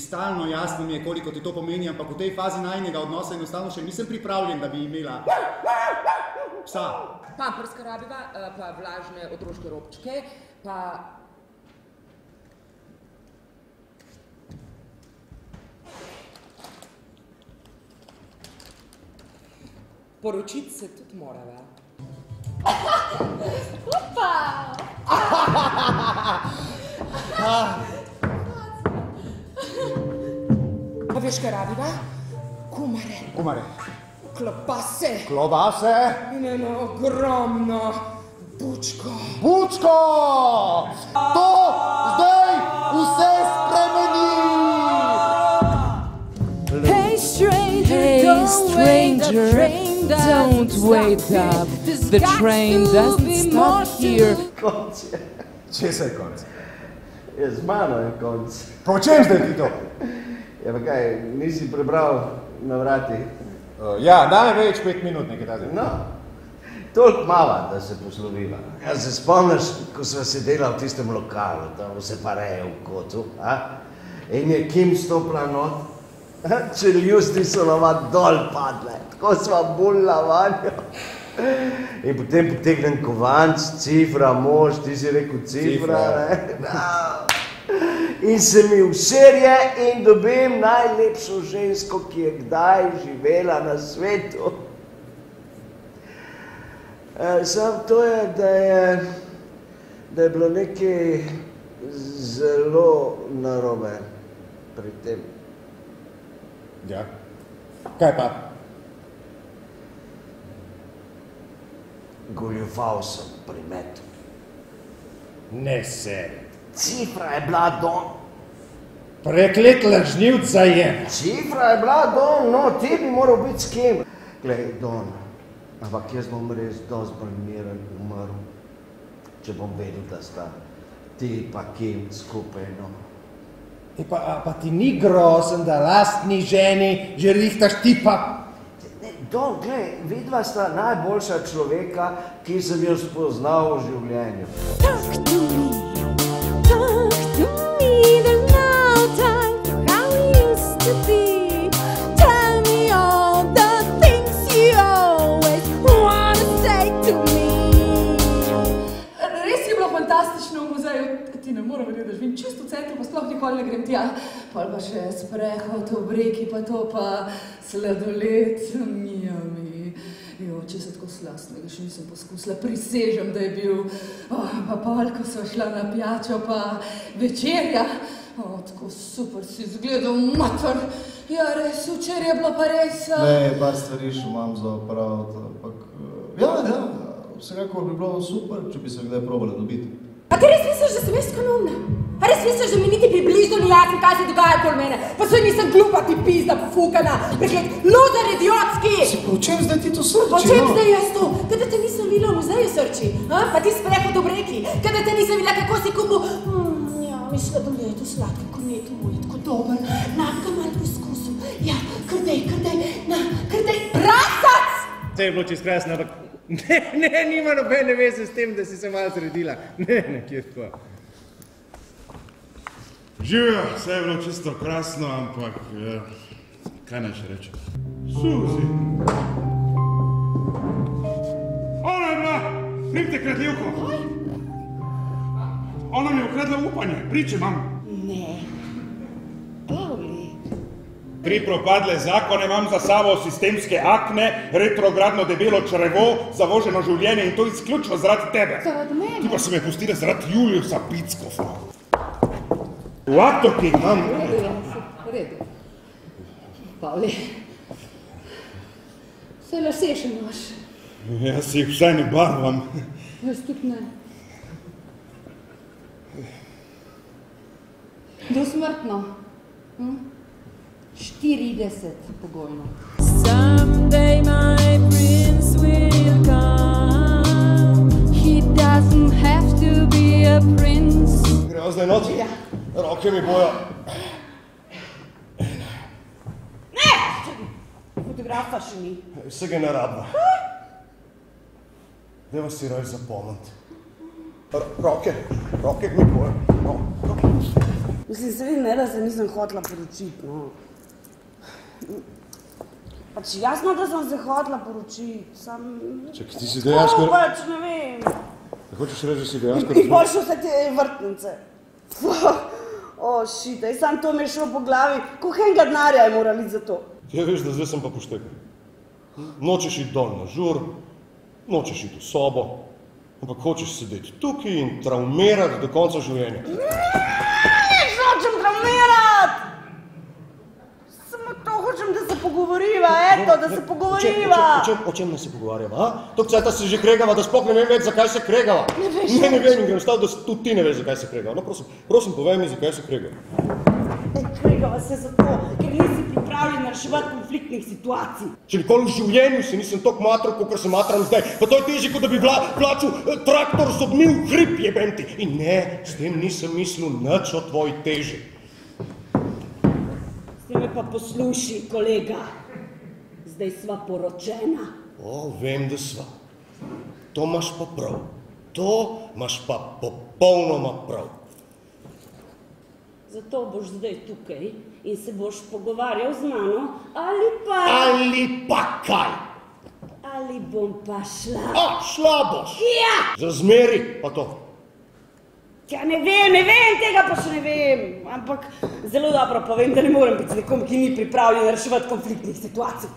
kristalno jasno mi je, koliko ti to pomeni, ampak v tej fazi najnega odnosa enostavno še nisem pripravljen, da bi imela psa. Pamperska rabiva, pa vlažne otroške robčke, pa... Poročiti se tudi morava. Upa! Pa veš, kaj rabiva? Kumare. Kumare. Klobase. Klobase. In eno ogromno bučko. Bučko! To zdaj vse spremeni! Hey stranger, don't wait up. The train doesn't stop here. Konc je. Česa je konc? Z mano je konc. Po čem zdaj ti to? Ja, pa kaj, nisi prebral na vratih? Ja, daj več 5 minut nekaj tako. No, toliko mava, da se posloviva. Ja, se spomniš, ko sva sedela v tistem lokalu, tam se pareje v kotu, a? In je Kim stopila not, čeljusti so nama dol padle, tako sva bulla vanjo. In potem potegnem kovanc, cifra, mož, ti si rekel cifra, ne? In se mi userje in dobim najlepšo žensko, ki je kdaj živela na svetu. Samo to je, da je bilo nekaj zelo narobe pri tem. Ja. Kaj pa? Goljufal sem pri metu. Ne seri. Cifra je bila dom. Preklet lažnivc zajem. Cifra je bila dom, no, ti bi moral biti s kim. Glej, Don, ampak jaz bom res dosti bolj miren umrl, če bom vedel, da sta ti pa Kim skupaj, no. Pa ti ni grozen, da lastni ženi že rihtaš tipa? Don, glej, vidva sta najboljša človeka, ki sem jo spoznal v življenju. Talk to me, there's no time for how it used to be. Tell me all the things you always wanna say to me. Res je bilo fantastično v muzeju, ti ne moram verjeti, da živim čisto v centru, pa sploh nikoli ne grem tja. Pol pa še sprehod v reki, pa to pa sladoled, mijami. Jo, če se tako slastnega še nisem poskusila, prisežem, da je bil. Pa pol, ko so šla na pijačo, pa večerja. Tako super si izgledal, mater. Ja, res, včeraj je bilo pa res... Ne, par stvari še imam za opraviti, ampak... Ja, vsekakor bi bilo super, če bi se kdaj probala dobiti. A ti res misliš, da sem jaz neumna? A res misliš, da mi niti približno ni jasno, kaj se dogaja okoli mene? Pa saj nisem glupa, ti pizda, pofukana, preklet, luder, idiotski! Po čem zdaj ti to srči, Po čem zdaj jaz to? Kada te nisem videla v muzeju srči? Pa ti sprehod ob reki? Kada te nisem videla, kako si kupil? Ja, mi sladoledu, sladkem kornetu moj, tako dober. Na, ga malo poskusil. Ja, krdej, na, krdej, prasac! To je bilo čist krasno, ampak ne, nima nobene veze s tem, da si se malo zredila. Ne, kje pa. Živjo, vse je bilo čisto krasno, ampak kaj naj še reče? Suzi. Ona je bila, nimte kradljivko. Ona mi je ukradla upanje, priče imam. Ne, Pavli. 3 propadle zakone imam za sabo, sistemske akne, retrogradno debelo črevo, zavoženo življenje in to izključno zaradi tebe. Zaradi mene? Ti pa se me pustila zaradi Juliusa Pickoffa. V avtorki imam... V redu. Pavli, vse lase še imaš. Jaz si jih vsaj ne barvam. Jaz tudi ne. Dosmrtno. 40 pogojno. Someday my prince will come. He doesn't have to be a prince. Gremo zdaj noč? Ja. Roke mi bojo. Ne! Fotografa še ni. Vsega ne rabno. Dajmo si raje zapomniti. Roke mi bojo. Mislim, se vidi, ne, da se nisem hotela poročiti, no. Pač jasno, da sem se hotela poročiti, sam... Čakaj, ti si dejansko... Pač, ne vem. Hočeš reči, da si dejansko... In boljše vse te vrtnice. Shit, sam to mi je šlo po glavi, koliko enega denarja je morali za to. Ja, veš, da zdaj sem pa poštekal. Nočeš iti dol na žur, nočeš iti v sobo, ampak hočeš sedeti tukaj in traumirati do konca življenja. Nič nočem traumirati! Samo to hočem, da se pogovoriva, eto, da se pogovoriva. O čem ne se pogovarjava, a? Tok cajta se že kregava, da sploh ne vem več, zakaj se kregava. Ne veš, ne vem in grem stav, da tudi ti ne veš, zakaj se kregava. No, prosim, povej mi, zakaj se kregava. Kregava se zato, ker nisi pripravljen reševati konfliktnih situacij. Če nikoli v življenju se nisem toliko matral, kakor se matram zdaj, pa to je težje, kot da bi plačal traktor z obmi v hrib, jebem ti. In ne, s tem nisem mislil nič o tvoji teži. Zdaj me pa posluši, kolega. Zdaj sva poročena. O, vem, da sva. To imaš pa prav. To imaš pa popolnoma prav. Zato boš zdaj tukaj in se boš pogovarjal z mano, ali pa... Ali pa kaj? Ali bom pa šla. Šla boš? Ja! Za zmeri pa to. Ja, ne vem, tega pa še ne vem. Ampak zelo dobro pa vem, da ne morem biti z nekom, ki ni pripravljen reševati konfliktnih situacij.